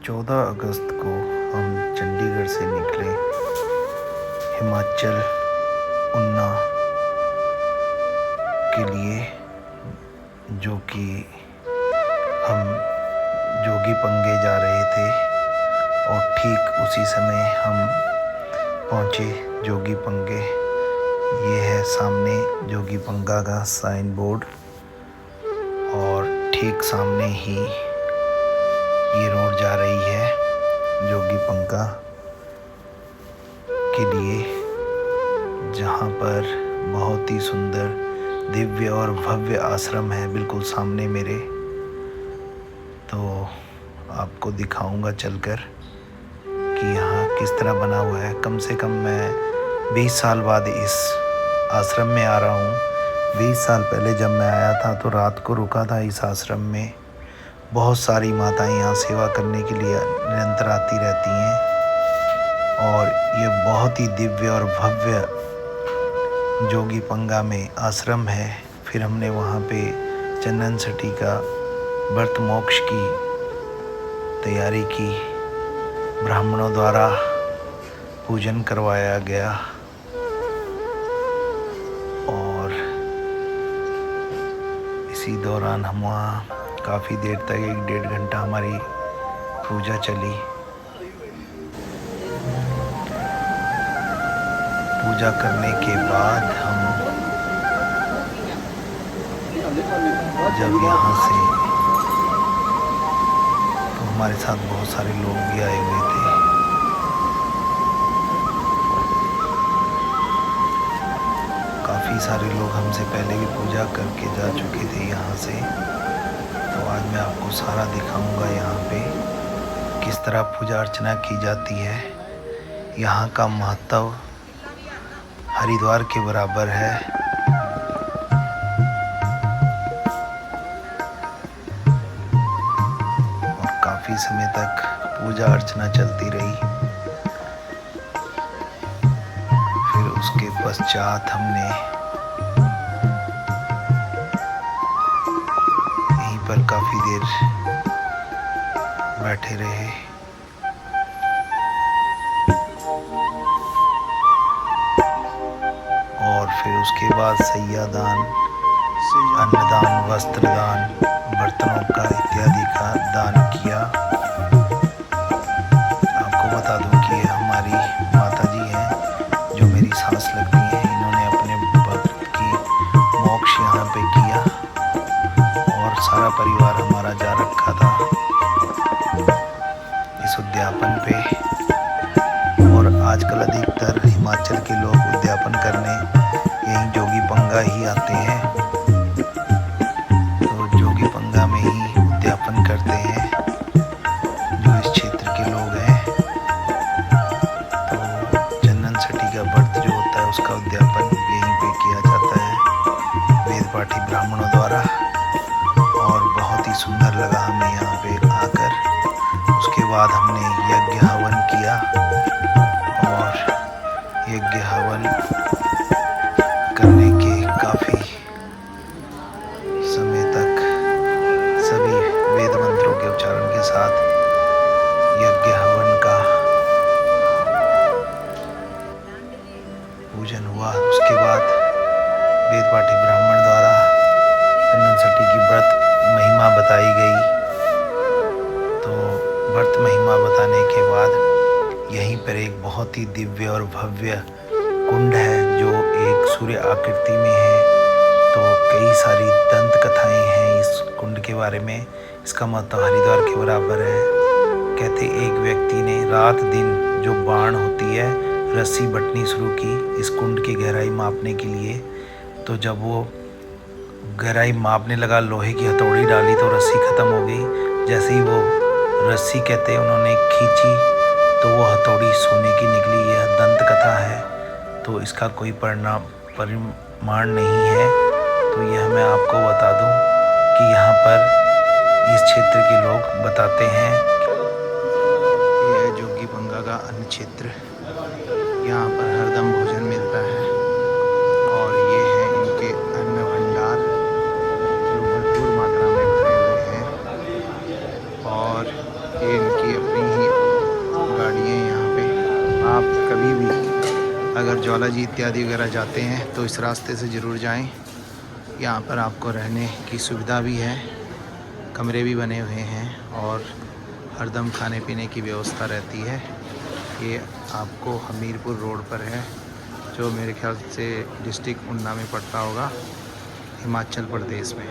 14 अगस्त को हम चंडीगढ़ से निकले हिमाचल उना के लिए, जो कि हम जोगी पंगे जा रहे थे। और ठीक उसी समय हम पहुँचे जोगी पंगे। ये है सामने जोगी पंगा का साइन बोर्ड और ठीक सामने ही ये रोड जा रही है जोगी पंगा के लिए, जहाँ पर बहुत ही सुंदर दिव्य और भव्य आश्रम है बिल्कुल सामने मेरे। तो आपको दिखाऊंगा चलकर कि यहाँ किस तरह बना हुआ है। कम से कम मैं 20 साल बाद इस आश्रम में आ रहा हूँ। 20 साल पहले जब मैं आया था तो रात को रुका था इस आश्रम में। बहुत सारी माताएं यहाँ सेवा करने के लिए निरंतर आती रहती हैं और ये बहुत ही दिव्य और भव्य जोगी पंगा में आश्रम है। फिर हमने वहाँ पे चंदन सटी का व्रत मोक्ष की तैयारी की। ब्राह्मणों द्वारा पूजन करवाया गया और इसी दौरान हम वहाँ काफ़ी देर तक 1-1.5 घंटा हमारी पूजा चली। पूजा करने के बाद हम जब यहाँ से, तो हमारे साथ बहुत सारे लोग भी आए हुए थे। काफ़ी सारे लोग हमसे पहले भी पूजा करके जा चुके थे यहाँ से। तो आज मैं आपको सारा दिखाऊंगा यहाँ पे किस तरह पूजा अर्चना की जाती है। यहाँ का महत्व हरिद्वार के बराबर है। और काफ़ी समय तक पूजा अर्चना चलती रही। फिर उसके पश्चात हमने पर काफ़ी देर बैठे रहे। और फिर उसके बाद सैयादान, अन्नदान, वस्त्रदान, बर्तनों का इत्यादि का दान किया। आपको बता दूं कि हमारी माताजी हैं जो मेरी सांस लगती हैं। इन्होंने अपने भक्त की मोक्ष यहाँ पे किया और सारा परिवार हमारा जा रखा था इस उद्यापन पे। और आजकल अधिकतर हिमाचल के लोग उद्यापन करने यहीं जोगी पंगा ही आते हैं। तो जोगी पंगा में ही उद्यापन करते हैं जो इस क्षेत्र के लोग हैं। तो चंदन सटी का व्रत जो होता है उसका उद्यापन यहीं पे किया जाता है वेद पाठी ब्राह्मणों द्वारा। और बहुत ही सुंदर लगा हमें यहाँ पे आकर। उसके बाद हमने यज्ञ हवन किया और यज्ञ हवन करने के काफ़ी समय तक सभी वेद मंत्रों के उच्चारण के साथ यज्ञ हवन का पूजन हुआ। उसके बाद वेद पाठी ब्राह्मण द्वारा चंदन सटी की व्रत महिमा बताई गई। तो व्रत महिमा बताने के बाद यहीं पर एक बहुत ही दिव्य और भव्य कुंड है जो एक सूर्य आकृति में है। तो कई सारी दंत कथाएं हैं इस कुंड के बारे में। इसका महत्व हरिद्वार के बराबर है। कहते एक व्यक्ति ने रात दिन जो बाण होती है रस्सी बटनी शुरू की इस कुंड की गहराई मापने के लिए। तो जब वो गहराई मापने लगा, लोहे की हथौड़ी डाली तो रस्सी ख़त्म हो गई। जैसे ही वो रस्सी कहते हैं उन्होंने खींची तो वो हथौड़ी सोने की निकली। यह दंत कथा है। तो इसका कोई परिमाण नहीं है। तो यह मैं आपको बता दूं कि यहाँ पर इस क्षेत्र के लोग बताते हैं। यह है जोगी पंगा का अन्न क्षेत्र। यहाँ पर हरदम भोजन मिलता है और ये है इनके अन्न भंडार जो भरपूर मात्रा में भरे हुए हैं। और ये इनकी अपनी अगर ज्वाला जी इत्यादि वगैरह जाते हैं तो इस रास्ते से ज़रूर जाएं। यहाँ पर आपको रहने की सुविधा भी है, कमरे भी बने हुए हैं और हरदम खाने पीने की व्यवस्था रहती है। ये आपको हमीरपुर रोड पर है, जो मेरे ख्याल से डिस्ट्रिक्ट उन्ना में पड़ता होगा, हिमाचल प्रदेश में।